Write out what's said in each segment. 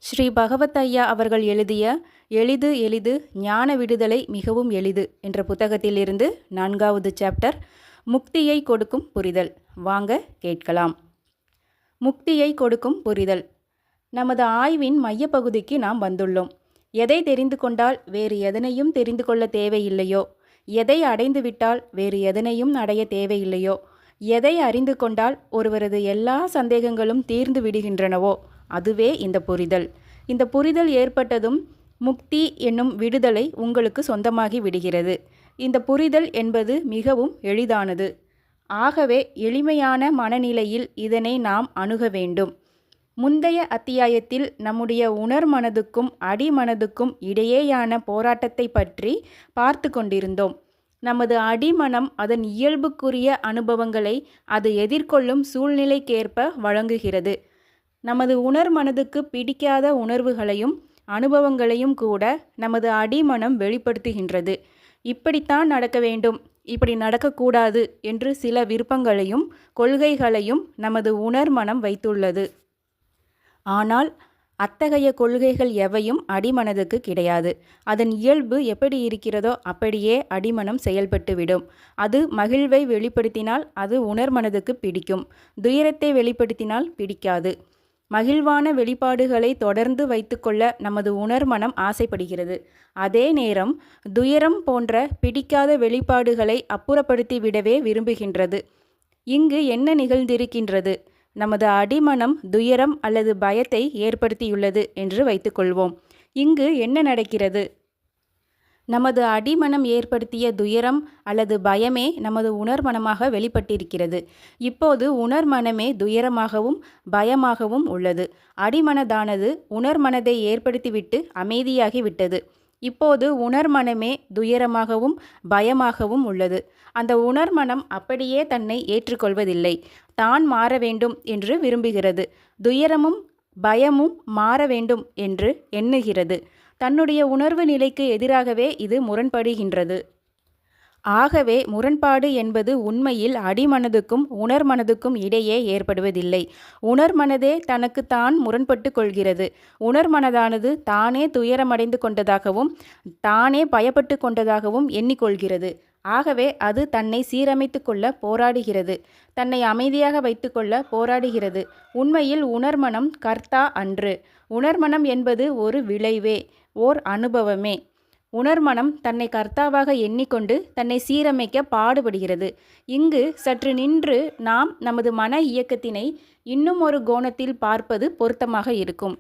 ஸ்ரீ பகவத் ஐயா அவர்கள் எழுதிய எளிது எளிது ஞான விடுதலை மிகவும் எளிது என்ற புத்தகத்திலிருந்து 4வது சாப்டர் முக்தியை கொடுக்கும் புரிதல். வாங்க கேட்கலாம். முக்தியை கொடுக்கும் புரிதல். நமது ஆய்வின் மையப்பகுதிக்கு நாம் வந்துள்ளோம். எதை தெரிந்து கொண்டால் வேறு எதனையும் தெரிந்து கொள்ள தேவையில்லையோ, எதை அடைந்துவிட்டால் வேறு எதனையும் அடைய தேவையில்லையோ, எதை அறிந்து கொண்டால் ஒருவரது எல்லா சந்தேகங்களும் தீர்ந்து விடுகின்றனவோ அதுவே இந்த புரிதல். இந்த புரிதல் ஏற்பட்டதும் முக்தி என்னும் விடுதலை உங்களுக்கு சொந்தமாகி விடுகிறது. இந்த புரிதல் என்பது மிகவும் எளிதானது. ஆகவே எளிமையான மனநிலையில் இதனை நாம் அணுக வேண்டும். முந்தைய அத்தியாயத்தில் நம்முடைய உணர்மனதுக்கும் அடிமனதுக்கும் இடையேயான போராட்டத்தை பற்றி பார்த்து கொண்டிருந்தோம். நமது அடிமனம் அதன் இயல்புக்குரிய அனுபவங்களை அது எதிர்கொள்ளும் சூழ்நிலைக்கேற்ப வழங்குகிறது. நமது உணர்மனதுக்கு பிடிக்காத உணர்வுகளையும் அனுபவங்களையும் கூட நமது அடிமனம் வெளிப்படுத்துகின்றது. இப்படித்தான் நடக்க வேண்டும், இப்படி நடக்கக்கூடாது என்று சில விருப்பங்களையும் கொள்கைகளையும் நமது உணர்மனம் வைத்துள்ளது. ஆனால் அத்தகைய கொள்கைகள் எவையும் அடிமனதுக்கு கிடையாது. அதன் இயல்பு எப்படி இருக்கிறதோ அப்படியே அடிமனம் செயல்பட்டுவிடும். அது மகிழ்வை வெளிப்படுத்தினால் அது உணர்மனதுக்கு பிடிக்கும், துயரத்தை வெளிப்படுத்தினால் பிடிக்காது. மகிழ்வான வெளிப்பாடுகளை தொடர்ந்து வைத்துக்கொள்ள நமது உணர்மனம் ஆசைப்படுகிறது. அதே நேரம் துயரம் போன்ற பிடிக்காத வெளிப்பாடுகளை அப்புறப்படுத்திவிடவே விரும்புகின்றது. இங்கு என்ன நிகழ்ந்திருக்கின்றது? நமது அடிமனம் துயரம் அல்லது பயத்தை ஏற்படுத்தியுள்ளது என்று வைத்துக்கொள்வோம். இங்கு என்ன நடக்கிறது? நமது அடிமனம் ஏற்படுத்திய துயரம் அல்லது பயமே நமது உணர்மனமாக வெளிப்பட்டிருக்கிறது. இப்போது உணர்மனமே துயரமாகவும் பயமாகவும் உள்ளது. அடிமனதானது உணர்மனதை ஏற்படுத்திவிட்டு அமைதியாகி விட்டது. இப்போது உணர்மனமே துயரமாகவும் பயமாகவும் உள்ளது. அந்த உணர்மனம் அப்படியே தன்னை ஏற்றுக்கொள்வதில்லை. தான் மாற வேண்டும் என்று விரும்புகிறது. துயரமும் பயமும் மாற வேண்டும் என்று எண்ணுகிறது. தன்னுடைய உணர்வு நிலைக்கு எதிராகவே இது முரண்படுகின்றது. ஆகவே முரண்பாடு என்பது உண்மையில் அடிமனதுக்கும் உணர்மனதுக்கும் இடையே ஏற்படுவதில்லை. உணர்மனதே தனக்கு தான் முரண்பட்டு கொள்கிறது. உணர்மனதானது தானே துயரமடைந்து கொண்டதாகவும் தானே பயப்பட்டு கொண்டதாகவும் எண்ணிக்கொள்கிறது. ஆகவே அது தன்னை சீரமைத்து கொள்ள போராடுகிறது, தன்னை அமைதியாக வைத்துக்கொள்ள போராடுகிறது. உண்மையில் உணர்மனம் கர்த்தா அன்று. உணர்மனம் என்பது ஒரு விளைவே, ஓர் அனுபவமே. உணர்மனம் தன்னை கர்த்தாவாக எண்ணிக்கொண்டு தன்னை சீரமைக்க பாடுபடுகிறது. இங்கு சற்று நின்று நாம் நமது மன இயக்கத்தினை இன்னும் ஒரு கோணத்தில் பார்ப்பது பொருத்தமாக இருக்கும்.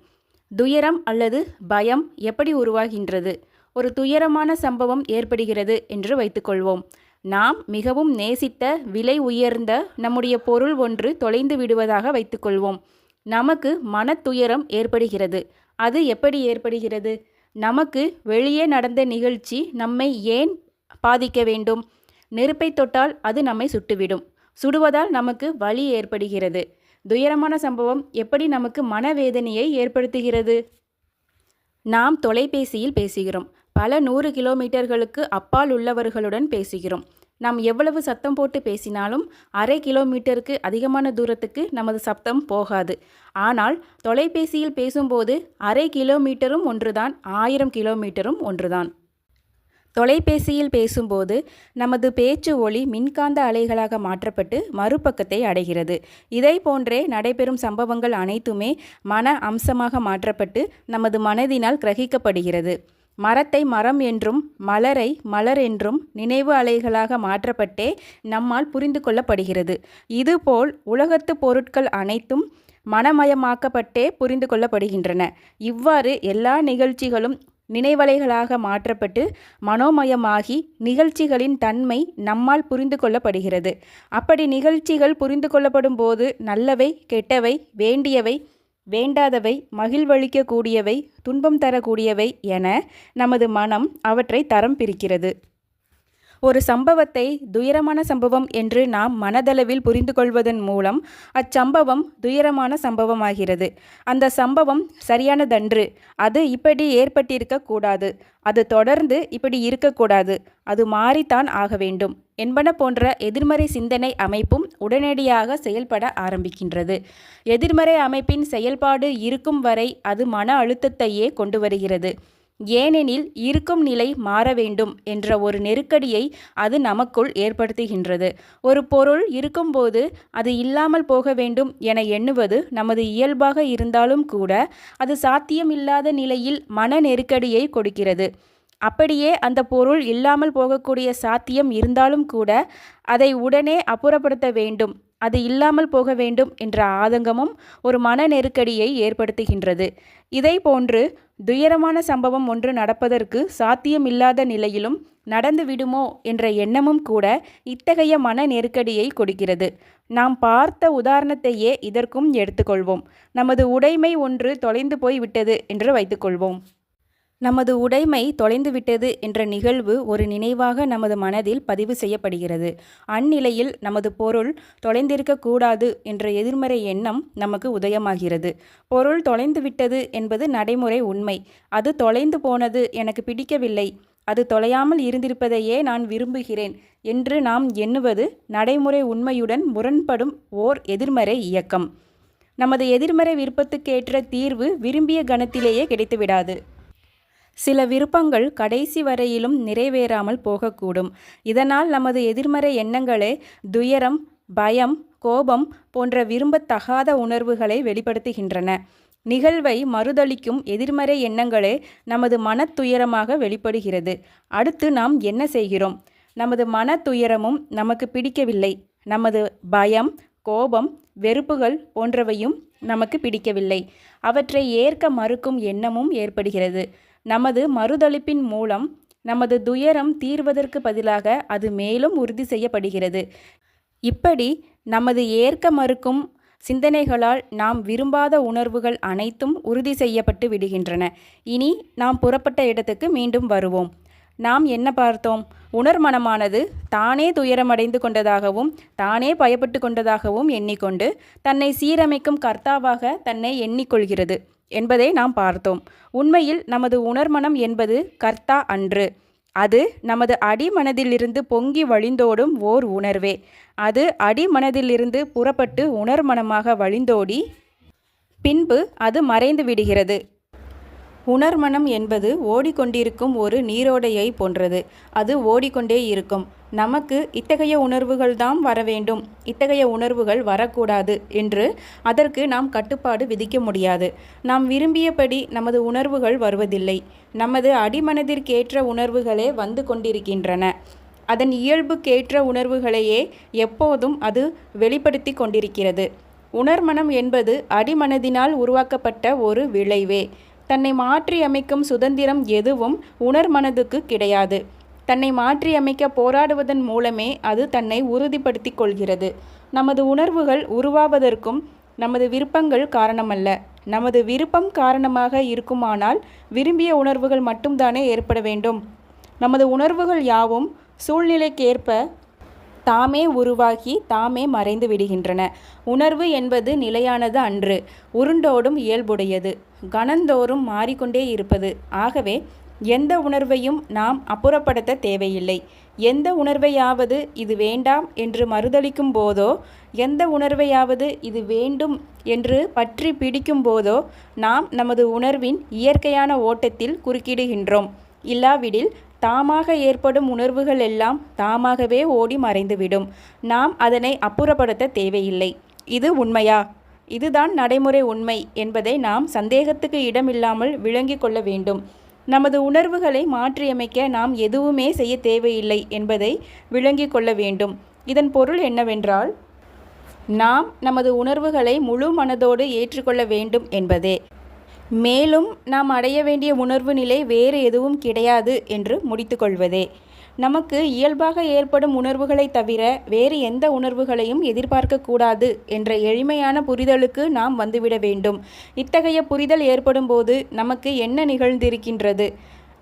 துயரம் அல்லது பயம் எப்படி உருவாகின்றது? ஒரு துயரமான சம்பவம் ஏற்படுகிறது என்று வைத்துக்கொள்வோம். நாம் மிகவும் நேசித்த விலை உயர்ந்த நம்முடைய பொருள் ஒன்று தொலைந்து விடுவதாக வைத்துக்கொள்வோம். நமக்கு மனத்துயரம் ஏற்படுகிறது. அது எப்படி ஏற்படுகிறது? நமக்கு வெளியே நடந்த நிகழ்ச்சி நம்மை ஏன் பாதிக்க வேண்டும்? நெருப்பை தொட்டால் அது நம்மை சுட்டுவிடும். சுடுவதால் நமக்கு வலி ஏற்படுகிறது. துயரமான சம்பவம் எப்படி நமக்கு மனவேதனையை ஏற்படுத்துகிறது? நாம் தொலைபேசியில் பேசுகிறோம். பல 100 கிலோமீட்டர்களுக்கு அப்பால் உள்ளவர்களுடன் பேசுகிறோம். நாம் எவ்வளவு சத்தம் போட்டு பேசினாலும் அரை கிலோமீட்டருக்கு அதிகமான தூரத்துக்கு நமது சப்தம் போகாது. ஆனால் தொலைபேசியில் பேசும்போது அரை கிலோமீட்டரும் ஒன்றுதான், 1000 கிலோமீட்டரும் ஒன்றுதான். தொலைபேசியில் பேசும்போது நமது பேச்சு ஒலி மின்காந்த அலைகளாக மாற்றப்பட்டு மறுபக்கத்தை அடைகிறது. இதை போன்றே நடைபெறும் சம்பவங்கள் அனைத்துமே மன அம்சமாக மாற்றப்பட்டு நமது மனதினால் கிரகிக்கப்படுகிறது. மரத்தை மரம் என்றும் மலரை மலர் என்றும் நினைவு அலைகளாக மாற்றப்பட்டே நம்மால் புரிந்து கொள்ளப்படுகிறது. இதுபோல் உலகத்து பொருட்கள் அனைத்தும் மனமயமாக்கப்பட்டே புரிந்து கொள்ளப்படுகின்றன. இவ்வாறு எல்லா நிகழ்ச்சிகளும் நினைவலைகளாக மாற்றப்பட்டு மனோமயமாகி நிகழ்ச்சிகளின் தன்மை நம்மால் புரிந்து கொள்ளப்படுகிறது. அப்படி நிகழ்ச்சிகள் புரிந்து கொள்ளப்படும் போது நல்லவை, கெட்டவை, வேண்டியவை, வேண்டாதவை, மகிழ்வளிக்கக்கூடியவை, துன்பம் தரக்கூடியவை என நமது மனம் அவற்றை தரம் பிரிக்கிறது. ஒரு சம்பவத்தை துயரமான சம்பவம் என்று நாம் மனதளவில் புரிந்து கொள்வதன் மூலம் அச்சம்பவம் துயரமான சம்பவமாகிறது. அந்த சம்பவம் சரியானதன்று, அது இப்படி ஏற்பட்டிருக்க கூடாது, அது தொடர்ந்து இப்படி இருக்கக்கூடாது, அது மாறித்தான் ஆக வேண்டும் என்பன போன்ற எதிர்மறை சிந்தனை அமைப்பும் உடனடியாக செயல்பட ஆரம்பிக்கின்றது. எதிர்மறை அமைப்பின் செயல்பாடு இருக்கும் வரை அது மன அழுத்தத்தையே கொண்டு வருகிறது. ஏனெனில் இருக்கும் நிலை மாற வேண்டும் என்ற ஒரு நெருக்கடியை அது நமக்குள் ஏற்படுத்துகின்றது. ஒரு பொருள் இருக்கும்போது அது இல்லாமல் போக வேண்டும் என எண்ணுவது நமது இயல்பாக இருந்தாலும் கூட அது சாத்தியமில்லாத நிலையில் மன நெருக்கடியை கொடுக்கிறது. அப்படியே அந்த பொருள் இல்லாமல் போகக்கூடிய சாத்தியம் இருந்தாலும் கூட அதை உடனே அப்புறப்படுத்த வேண்டும், அது இல்லாமல் போக வேண்டும் என்ற ஆதங்கமும் ஒரு மன நெருக்கடியை ஏற்படுத்துகின்றது. இதை போன்று துயரமான சம்பவம் ஒன்று நடப்பதற்கு சாத்தியமில்லாத நிலையிலும் நடந்து விடுமோ என்ற எண்ணமும் கூட இத்தகைய மன நெருக்கடியை கொடுக்கிறது. நாம் பார்த்த உதாரணத்தையே இதற்கும் எடுத்துக்கொள்வோம். நமது உடைமை ஒன்று தொலைந்து போய் விட்டது என்று வைத்துக்கொள்வோம். நமது உடைமை தொலைந்துவிட்டது என்ற நிகழ்வு ஒரு நினைவாக நமது மனதில் பதிவு செய்யப்படுகிறது. அந்நிலையில் நமது பொருள் தொலைந்திருக்கக்கூடாது என்ற எதிர்மறை எண்ணம் நமக்கு உதயமாகிறது. பொருள் தொலைந்துவிட்டது என்பது நடைமுறை உண்மை. அது தொலைந்து போனது, எனக்கு பிடிக்கவில்லை, அது தொலையாமல் இருந்திருப்பதையே நான் விரும்புகிறேன் என்று நாம் எண்ணுவது நடைமுறை உண்மையுடன் முரண்படும் ஓர் எதிர்மறை இயக்கம். நமது எதிர்மறை விருப்பத்துக்கேற்ற தீர்வு விரும்பிய கணத்திலேயே கிடைத்துவிடாது. சில விருப்பங்கள் கடைசி வரையிலும் நிறைவேறாமல் போகக்கூடும். இதனால் நமது எதிர்மறை எண்ணங்களே துயரம், பயம், கோபம் போன்ற விரும்பத்தகாத உணர்வுகளை வெளிப்படுத்துகின்றன. நிகழ்வை மறுதளிக்கும் எதிர்மறை எண்ணங்களே நமது மனத்துயரமாக வெளிப்படுகிறது. அடுத்து நாம் என்ன செய்கிறோம்? நமது மனத்துயரமும் நமக்கு பிடிக்கவில்லை, நமது பயம், கோபம், வெறுப்புகள் போன்றவையும் நமக்கு பிடிக்கவில்லை. அவற்றை ஏற்க மறுக்கும் எண்ணமும் ஏற்படுகிறது. நமது மறுதளிப்பின் மூலம் நமது துயரம் தீர்வதற்கு பதிலாக அது மேலும் உறுதி செய்யப்படுகிறது. இப்படி நமது ஏற்க மறுக்கும் சிந்தனைகளால் நாம் விரும்பாத உணர்வுகள் அனைத்தும் உறுதி செய்யப்பட்டு விடுகின்றன. இனி நாம் புறப்பட்ட இடத்துக்கு மீண்டும் வருவோம். நாம் என்ன பார்த்தோம்? உணர்மனமானது தானே துயரமடைந்து கொண்டதாகவும் தானே பயப்பட்டு கொண்டதாகவும் எண்ணிக்கொண்டு தன்னை சீரமைக்கும் கர்த்தாவாக தன்னை எண்ணிக்கொள்கிறது என்பதை நாம் பார்த்தோம். உண்மையில் நமது உணர்மனம் என்பது கர்த்தா அன்று. அது நமது அடிமனதிலிருந்து பொங்கி வழிந்தோடும் ஓர் உணர்வே. அது அடிமனதிலிருந்து புறப்பட்டு உணர்மனமாக வழிந்தோடி பின்பு அது மறைந்து விடுகிறது. உணர்மனம் என்பது ஓடிக்கொண்டிருக்கும் ஒரு நீரோடையை போன்றது. அது ஓடிக்கொண்டே இருக்கும். நமக்கு இத்தகைய உணர்வுகள் தான் வர வேண்டும், இத்தகைய உணர்வுகள் வரக்கூடாது என்று அதற்கு நாம் கட்டுப்பாடு விதிக்க முடியாது. நாம் விரும்பியபடி நமது உணர்வுகள் வருவதில்லை. நமது அடிமனதிற்கேற்ற உணர்வுகளே வந்து கொண்டிருக்கின்றன. அதன் இயல்புக்கேற்ற உணர்வுகளையே எப்போதும் அது வெளிப்படுத்தி கொண்டிருக்கிறது. உணர்மனம் என்பது அடிமனதினால் உருவாக்கப்பட்ட ஒரு விளைவே. தன்னை மாற்றியமைக்கும் சுதந்திரம் எதுவும் உணர்மனதுக்கு கிடையாது. தன்னை மாற்றியமைக்க போராடுவதன் மூலமே அது தன்னை உறுதிப்படுத்தி கொள்கிறது. நமது உணர்வுகள் உருவாவதற்கும் நமது விருப்பங்கள் காரணமல்ல. நமது விருப்பம் காரணமாக இருக்குமானால் விரும்பிய உணர்வுகள் மட்டும்தானே ஏற்பட வேண்டும். நமது உணர்வுகள் யாவும் சூழ்நிலைக்கேற்ப தாமே உருவாகி தாமே மறைந்து விடுகின்றன. உணர்வு என்பது நிலையானது அன்று, உருண்டோடும் இயல்புடையது, கணந்தோறும் மாறிக்கொண்டே இருப்பது. ஆகவே எந்த உணர்வையும் நாம் அப்புறப்படுத்த தேவையில்லை. எந்த உணர்வையாவது இது வேண்டாம் என்று மறுதளிக்கும் போதோ, எந்த உணர்வையாவது இது வேண்டும் என்று பற்றி பிடிக்கும் போதோ நாம் நமது உணர்வின் இயற்கையான ஓட்டத்தில் குறுக்கிடுகின்றோம். இல்லாவிடில் தாமாக ஏற்படும் உணர்வுகள் எல்லாம் தாமாகவே ஓடி மறைந்துவிடும். நாம் அதனை அப்புறப்படுத்த தேவையில்லை. இது உண்மையா? இதுதான் நடைமுறை உண்மை என்பதை நாம் சந்தேகத்துக்கு இடமில்லாமல் விளங்கி கொள்ள வேண்டும். நமது உணர்வுகளை மாற்றியமைக்க நாம் எதுவுமே செய்ய தேவையில்லை என்பதை விளங்கி கொள்ள வேண்டும். இதன் பொருள் என்னவென்றால், நாம் நமது உணர்வுகளை முழு மனதோடு ஏற்றுக்கொள்ள வேண்டும் என்பதே. மேலும் நாம் அடைய வேண்டிய உணர்வு நிலை வேறு எதுவும் கிடையாது என்று முடித்துக்கொள்வதே. நமக்கு இயல்பாக ஏற்படும் உணர்வுகளை தவிர வேறு எந்த உணர்வுகளையும் எதிர்பார்க்கக்கூடாது என்ற எளிமையான புரிதலுக்கு நாம் வந்துவிட வேண்டும். இத்தகைய புரிதல் ஏற்படும் போது நமக்கு என்ன நிகழ்ந்திருக்கின்றது?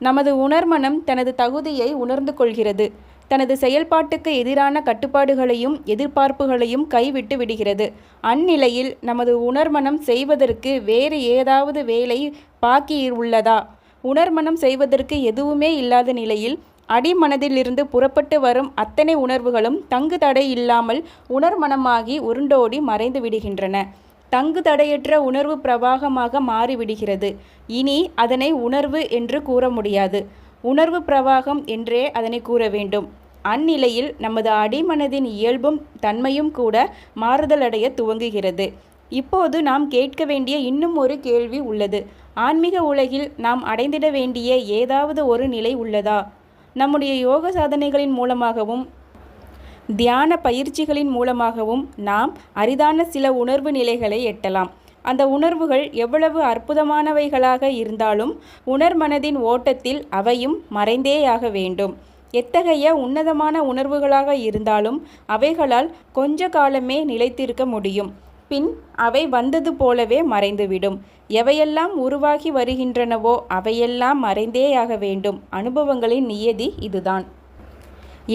நமது உணர்மனம் தனது தகுதியை உணர்ந்து கொள்கிறது. தனது செயல்பாட்டுக்கு எதிரான கட்டுப்பாடுகளையும் எதிர்பார்ப்புகளையும் கைவிட்டு விடுகிறது. அந்நிலையில் நமது உணர்மனம் செய்வதற்கு வேறு ஏதாவது வேலை பாக்கி உள்ளதா? உணர்மனம் செய்வதற்கு எதுவுமே இல்லாத நிலையில் அடிமனதிலிருந்து புறப்பட்டு வரும் அத்தனை உணர்வுகளும் தங்கு தடை இல்லாமல் உணர்மனமாகி உருண்டோடி மறைந்து விடுகின்றன. தங்கு தடையற்ற உணர்வு பிரவாகமாக மாறிவிடுகிறது. இனி அதனை உணர்வு என்று கூற முடியாது, உணர்வு பிரவாகம் என்றே அதனை கூற வேண்டும். அந்நிலையில் நமது அடிமனதின் இயல்பும் தன்மையும் கூட மாறுதலடைய துவங்குகிறது. இப்போது நாம் கேட்க வேண்டிய இன்னும் ஒரு கேள்வி உள்ளது. ஆன்மீக உலகில் நாம் அடைந்திட வேண்டிய ஏதாவது ஒரு நிலை உள்ளதா? நம்முடைய யோக சாதனைகளின் மூலமாகவும் தியான பயிற்சிகளின் மூலமாகவும் நாம் அரிதான சில உணர்வு நிலைகளை எட்டலாம். அந்த உணர்வுகள் எவ்வளவு அற்புதமானவைகளாக இருந்தாலும் உணர்மனதின் ஓட்டத்தில் அவையும் மறைந்தேயாக வேண்டும். எத்தகைய உன்னதமான உணர்வுகளாக இருந்தாலும் அவைகளால் கொஞ்ச காலமே நிலைத்திருக்க முடியும். பின் அவை வந்தது போலவே மறைந்துவிடும். எவையெல்லாம் உருவாகி வருகின்றனவோ அவையெல்லாம் மறைந்தேயாக வேண்டும். அனுபவங்களின் நியதி இதுதான்.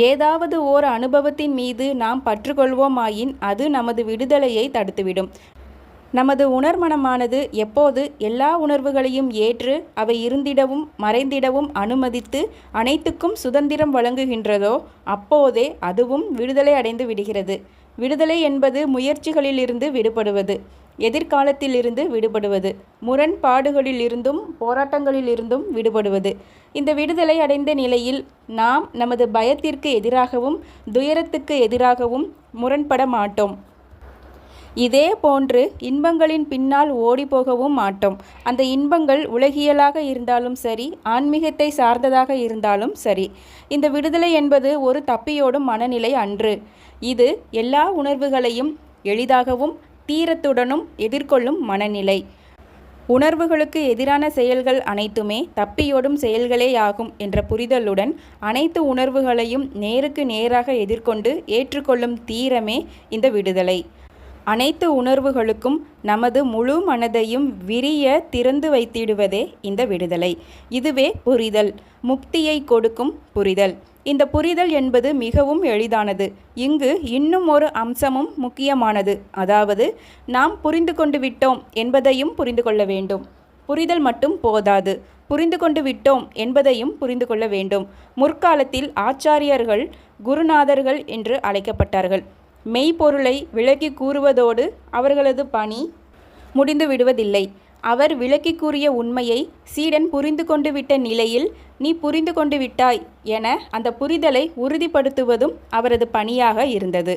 ஏதாவது ஓர் அனுபவத்தின் மீது நாம் பற்றுக்கொள்வோமாயின் அது நமது விடுதலையை தடுத்துவிடும். நமது உணர்மனமானது எப்போது எல்லா உணர்வுகளையும் ஏற்று அவை இருந்திடவும் மறைந்திடவும் அனுமதித்து அனைத்துக்கும் சுதந்திரம் வழங்குகின்றதோ அப்போதே அதுவும் விடுதலை அடைந்து விடுகிறது. விடுதலை என்பது முயற்சிகளிலிருந்து விடுபடுவது, எதிர்காலத்திலிருந்து விடுபடுவது, முரண்பாடுகளிலிருந்தும் போராட்டங்களிலிருந்தும் விடுபடுவது. இந்த விடுதலை அடைந்த நிலையில் நாம் நமது பயத்திற்கு எதிராகவும் துயரத்துக்கு எதிராகவும் முரண்பட மாட்டோம். இதே போன்று இன்பங்களின் பின்னால் ஓடிப்போகவும் மாட்டோம். அந்த இன்பங்கள் உலகியலாக இருந்தாலும் சரி, ஆன்மீகத்தை சார்ந்ததாக இருந்தாலும் சரி. இந்த விடுதலை என்பது ஒரு தப்பியோடும் மனநிலை அன்று. இது எல்லா உணர்வுகளையும் எளிதாகவும் தீரத்துடனும் எதிர்கொள்ளும் மனநிலை. உணர்வுகளுக்கு எதிரான செயல்கள் அனைத்துமே தப்பியோடும் செயல்களேயாகும் என்ற புரிதலுடன் அனைத்து உணர்வுகளையும் நேருக்கு நேராக எதிர்கொண்டு ஏற்றுக்கொள்ளும் தீரமே இந்த விடுதலை. அனைத்து உணர்வுகளுக்கும் நமது முழு மனதையும் விரிய திறந்து வைத்திடுவதே இந்த விடுதலை. இதுவே புரிதல், முக்தியை கொடுக்கும் புரிதல். இந்த புரிதல் என்பது மிகவும் எளிதானது. இங்கு இன்னும் ஒரு அம்சமும் முக்கியமானது. அதாவது நாம் புரிந்து கொண்டு விட்டோம் என்பதையும் புரிந்து கொள்ள வேண்டும். புரிதல் மட்டும் போதாது, புரிந்து கொண்டு விட்டோம் என்பதையும் புரிந்து கொள்ள வேண்டும். முற்காலத்தில் ஆச்சாரியர்கள் குருநாதர்கள் என்று அழைக்கப்பட்டார்கள். மெய்ப்பொருளை விளக்கி கூறுவதோடு அவர்களது பணி முடிந்து விடுவதில்லை. அவர் விளக்கி கூறிய உண்மையை சீடன் புரிந்து கொண்டு விட்ட நிலையில் நீ புரிந்து கொண்டு விட்டாய் என அந்த புரிதலை உறுதிப்படுத்துவதும் அவரது பணியாக இருந்தது.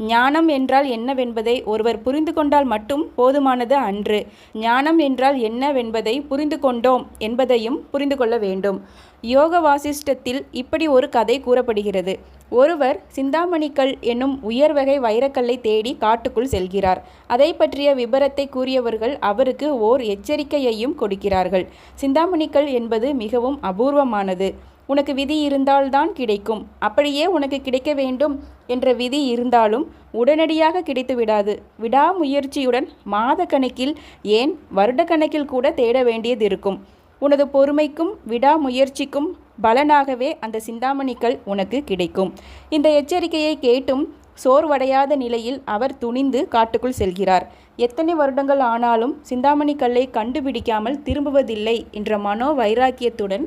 ஞானம் என்றால் என்னவென்பதை ஒருவர் புரிந்து கொண்டால் மட்டும் போதுமானது அன்று. ஞானம் என்றால் என்னவென்பதை புரிந்து கொண்டோம் என்பதையும் புரிந்து கொள்ள வேண்டும். யோக வாசிஷ்டத்தில் இப்படி ஒரு கதை கூறப்படுகிறது. ஒருவர் சிந்தாமணிக்கல் என்னும் உயர்வகை வைரக்கல்லை தேடி காட்டுக்குள் செல்கிறார். அதை பற்றிய விபரத்தை கூறியவர்கள் அவருக்கு ஓர் எச்சரிக்கையையும் கொடுக்கிறார்கள். சிந்தாமணிக்கல் என்பது மிகவும் அபூர்வமானது. உனக்கு விதி இருந்தால்தான் கிடைக்கும். அப்படியே உனக்கு கிடைக்க வேண்டும் என்ற விதி இருந்தாலும் உடனடியாக கிடைத்து விடாது. விடாமுயற்சியுடன் மாத கணக்கில், ஏன் வருடக்கணக்கில் கூட தேட வேண்டியது இருக்கும். உனது பொறுமைக்கும் விடாமுயற்சிக்கும் பலனாகவே அந்த சிந்தாமணிக்கல் உனக்கு கிடைக்கும். இந்த எச்சரிக்கையை கேட்டும் சோர்வடையாத நிலையில் அவர் துணிந்து காட்டுக்குள் செல்கிறார். எத்தனை வருடங்கள் ஆனாலும் சிந்தாமணிக்கல்லை கண்டுபிடிக்காமல் திரும்புவதில்லை என்ற மனோ வைராக்கியத்துடன்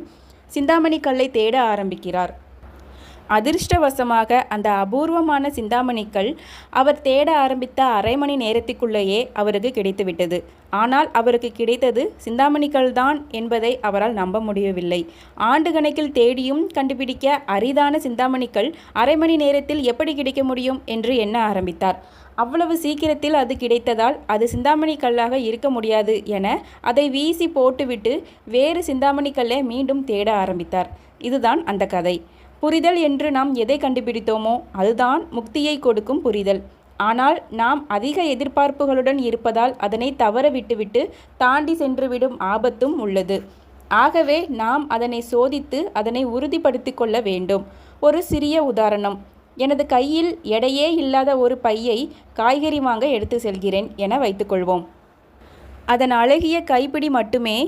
சிந்தாமணிக்கல்லை தேட ஆரம்பிக்கிறார். அதிர்ஷ்டவசமாக அந்த அபூர்வமான சிந்தாமணிக்கல் அவர் தேட ஆரம்பித்த அரை மணி நேரத்துக்குள்ளேயே அவருக்கு கிடைத்துவிட்டது. ஆனால் அவருக்கு கிடைத்தது சிந்தாமணிக்கல் தான் என்பதை அவரால் நம்ப முடியவில்லை. ஆண்டு கணக்கில் தேடியும் கண்டுபிடிக்க அரிதான சிந்தாமணிக்கல் அரை மணி நேரத்தில் எப்படி கிடைக்க முடியும் என்று எண்ண ஆரம்பித்தார். அவ்வளவு சீக்கிரத்தில் அது கிடைத்ததால் அது சிந்தாமணி கல்லாக இருக்க முடியாது என அதை வீசி போட்டுவிட்டு வேறு சிந்தாமணி கல்லை மீண்டும் தேட ஆரம்பித்தார். இதுதான் அந்த கதை. புரிதல் என்று நாம் எதை கண்டுபிடித்தோமோ அதுதான் முக்தியை கொடுக்கும் புரிதல். ஆனால் நாம் அதிக எதிர்பார்ப்புகளுடன் இருப்பதால் அதனை தவற விட்டுவிட்டு தாண்டி சென்றுவிடும் ஆபத்தும் உள்ளது. ஆகவே நாம் அதனை சோதித்து அதனை உறுதிப்படுத்தி கொள்ள வேண்டும். ஒரு சிறிய உதாரணம். எனது கையில் எடையே இல்லாத ஒரு பையை காய்கறி வாங்க எடுத்து செல்கிறேன் என வைத்துக்கொள்வோம். அதன் அழகிய கைப்பிடி மட்டுமே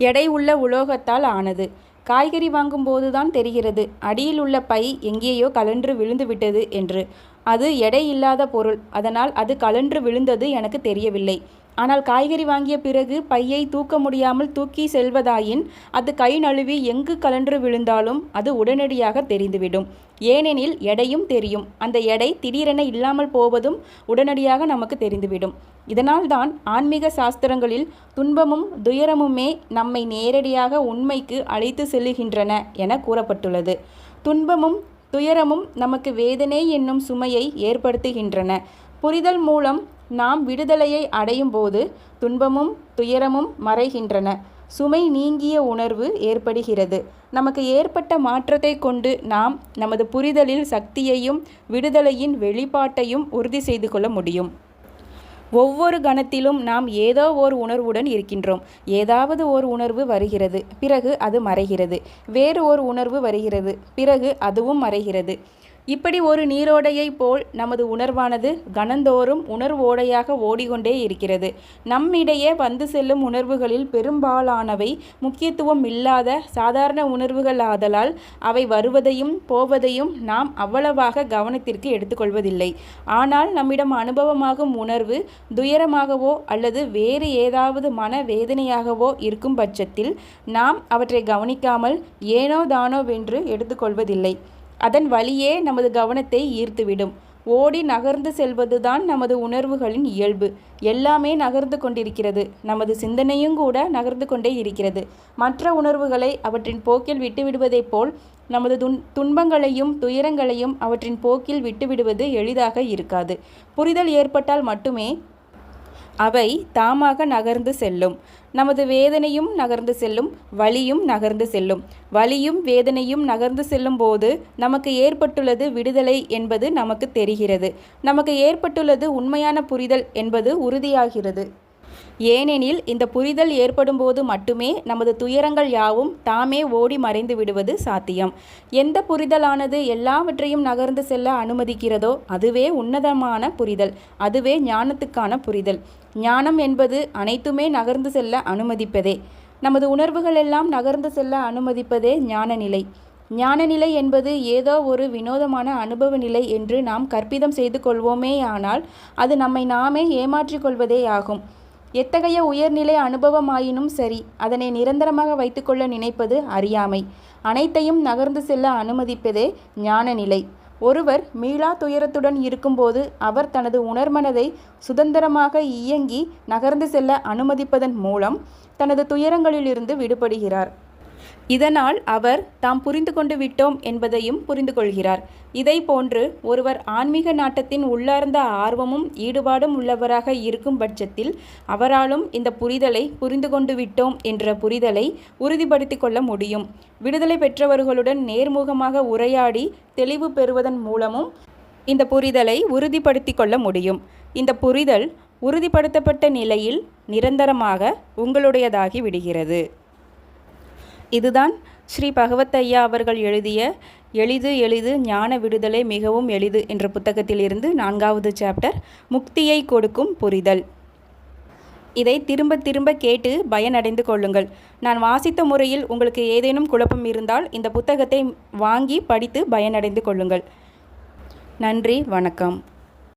எடை உள்ள உலோகத்தால் ஆனது. காய்கறி வாங்கும்போது தான் தெரிகிறது அடியில் உள்ள பை எங்கேயோ கழன்று விழுந்து விட்டது என்று. அது எடை இல்லாத பொருள், அதனால் அது கழன்று விழுந்தது எனக்கு தெரியவில்லை. ஆனால் காய்கறி வாங்கிய பிறகு பையை தூக்க முடியாமல் தூக்கி செல்வதாயின் அது கை நழுவி எங்கு கழன்று விழுந்தாலும் அது உடனடியாக தெரிந்துவிடும். ஏனெனில் எடையும் தெரியும். அந்த எடை திடீரென இல்லாமல் போவதும் உடனடியாக நமக்கு தெரிந்துவிடும். இதனால்தான் ஆன்மீக சாஸ்திரங்களில் துன்பமும் துயரமுமே நம்மை நேரடியாக உண்மைக்கு அழைத்து செல்லுகின்றன என கூறப்பட்டுள்ளது. துன்பமும் துயரமும் நமக்கு வேதனை என்னும் சுமையை ஏற்படுத்துகின்றன. புரிதல் மூலம் நாம் விடுதலையை அடையும் போது துன்பமும் துயரமும் மறைகின்றன. சுமை நீங்கிய உணர்வு ஏற்படுகிறது. நமக்கு ஏற்பட்ட மாற்றத்தை கொண்டு நாம் நமது புரிதலில் சக்தியையும் விடுதலையின் வெளிப்பாட்டையும் உறுதி செய்து கொள்ள முடியும். ஒவ்வொரு கணத்திலும் நாம் ஏதோ ஓர் உணர்வுடன் இருக்கின்றோம். ஏதாவது ஓர் உணர்வு வருகிறது, பிறகு அது மறைகிறது. வேறு ஓர் உணர்வு வருகிறது, பிறகு அதுவும் மறைகிறது. இப்படி ஒரு நீரோடையைப் போல் நமது உணர்வானது கணந்தோறும் உணர்வோடையாக ஓடிக்கொண்டே இருக்கிறது. நம்மிடையே வந்து செல்லும் உணர்வுகளில் பெரும்பாலானவை முக்கியத்துவம் இல்லாத சாதாரண உணர்வுகள் ஆதலால் அவை வருவதையும் போவதையும் நாம் அவ்வளவாக கவனத்திற்கு எடுத்துக்கொள்வதில்லை. ஆனால் நம்மிடம் அனுபவமாகும் உணர்வு துயரமாகவோ அல்லது வேறு ஏதாவது மன வேதனையாகவோ இருக்கும் பட்சத்தில் நாம் அவற்றை கவனிக்காமல் ஏனோ தானோவென்று எடுத்துக்கொள்வதில்லை. அதன் வழியே நமது கவனத்தை ஈர்த்துவிடும். ஓடி நகர்ந்து செல்வதுதான் நமது உணர்வுகளின் இயல்பு. எல்லாமே நகர்ந்து கொண்டிருக்கிறது. நமது சிந்தனையும் கூட நகர்ந்து கொண்டே இருக்கிறது. மற்ற உணர்வுகளை அவற்றின் போக்கில் விட்டுவிடுவதைப் போல் நமது துன்பங்களையும் துயரங்களையும் அவற்றின் போக்கில் விட்டுவிடுவது எளிதாக இருக்காது. புரிதல் ஏற்பட்டால் மட்டுமே அவை தாமாக நகர்ந்து செல்லும். நமது வேதனையும் நகர்ந்து செல்லும், வலியும் நகர்ந்து செல்லும். வலியும் வேதனையும் நகர்ந்து செல்லும் போது நமக்கு ஏற்பட்டுள்ளது விடுதலை என்பது நமக்கு தெரிகிறது. நமக்கு ஏற்பட்டுள்ளது உண்மையான புரிதல் என்பது உறுதியாகிறது. ஏனெனில் இந்த புரிதல் ஏற்படும் போது மட்டுமே நமது துயரங்கள் யாவும் தாமே ஓடி மறைந்து விடுவது சாத்தியம். எந்த புரிதலானது எல்லாவற்றையும் நகர்ந்து செல்ல அனுமதிக்கிறதோ அதுவே உன்னதமான புரிதல். அதுவே ஞானத்துக்கான புரிதல். ஞானம் என்பது அனைத்துமே நகர்ந்து செல்ல அனுமதிப்பதே. நமது உணர்வுகள் எல்லாம் நகர்ந்து செல்ல அனுமதிப்பதே ஞான நிலை. ஞான நிலை என்பது ஏதோ ஒரு வினோதமான அனுபவ நிலை என்று நாம் கற்பிதம் செய்து கொள்வோமேயானால் அது நம்மை நாமே ஏமாற்றிக் கொள்வதே ஆகும். எத்தகைய உயர்நிலை அனுபவமாயினும் சரி, அதனை நிரந்தரமாக வைத்துக்கொள்ள நினைப்பது அறியாமை. அனைத்தையும் நகர்ந்து செல்ல அனுமதிப்பதே ஞான நிலை. ஒருவர் மீளா துயரத்துடன் இருக்கும்போது அவர் தனது உணர்மனதை சுதந்திரமாக இயங்கி நகர்ந்து செல்ல அனுமதிப்பதன் மூலம் தனது துயரங்களிலிருந்து விடுபடுகிறார். இதனால் அவர் தாம் புரிந்து கொண்டு விட்டோம் என்பதையும் புரிந்து கொள்கிறார். இதை போன்று ஒருவர் ஆன்மீக நாட்டத்தின் உள்ளார்ந்த ஆர்வமும் ஈடுபாடும் உள்ளவராக இருக்கும் பட்சத்தில் அவராலும் இந்த புரிதலை புரிந்து கொண்டு விட்டோம் என்ற புரிதலை உறுதிப்படுத்தி கொள்ள முடியும். விடுதலை பெற்றவர்களுடன் நேர்முகமாக உரையாடி தெளிவு பெறுவதன் மூலமும் இந்த புரிதலை உறுதிப்படுத்தி கொள்ள முடியும். இந்த புரிதல் உறுதிப்படுத்தப்பட்ட நிலையில் நிரந்தரமாக உங்களுடையதாகி விடுகிறது. இதுதான் ஸ்ரீ பகவத் ஐயா அவர்கள் எழுதிய எளிது எளிது ஞான விடுதலை மிகவும் எளிது என்ற புத்தகத்திலிருந்து 4வது சாப்டர், முக்தியை கொடுக்கும் புரிதல். இதை திரும்ப திரும்ப கேட்டு பயனடைந்து கொள்ளுங்கள். நான் வாசித்த முறையில் உங்களுக்கு ஏதேனும் குழப்பம் இருந்தால் இந்த புத்தகத்தை வாங்கி படித்து பயனடைந்து கொள்ளுங்கள். நன்றி, வணக்கம்.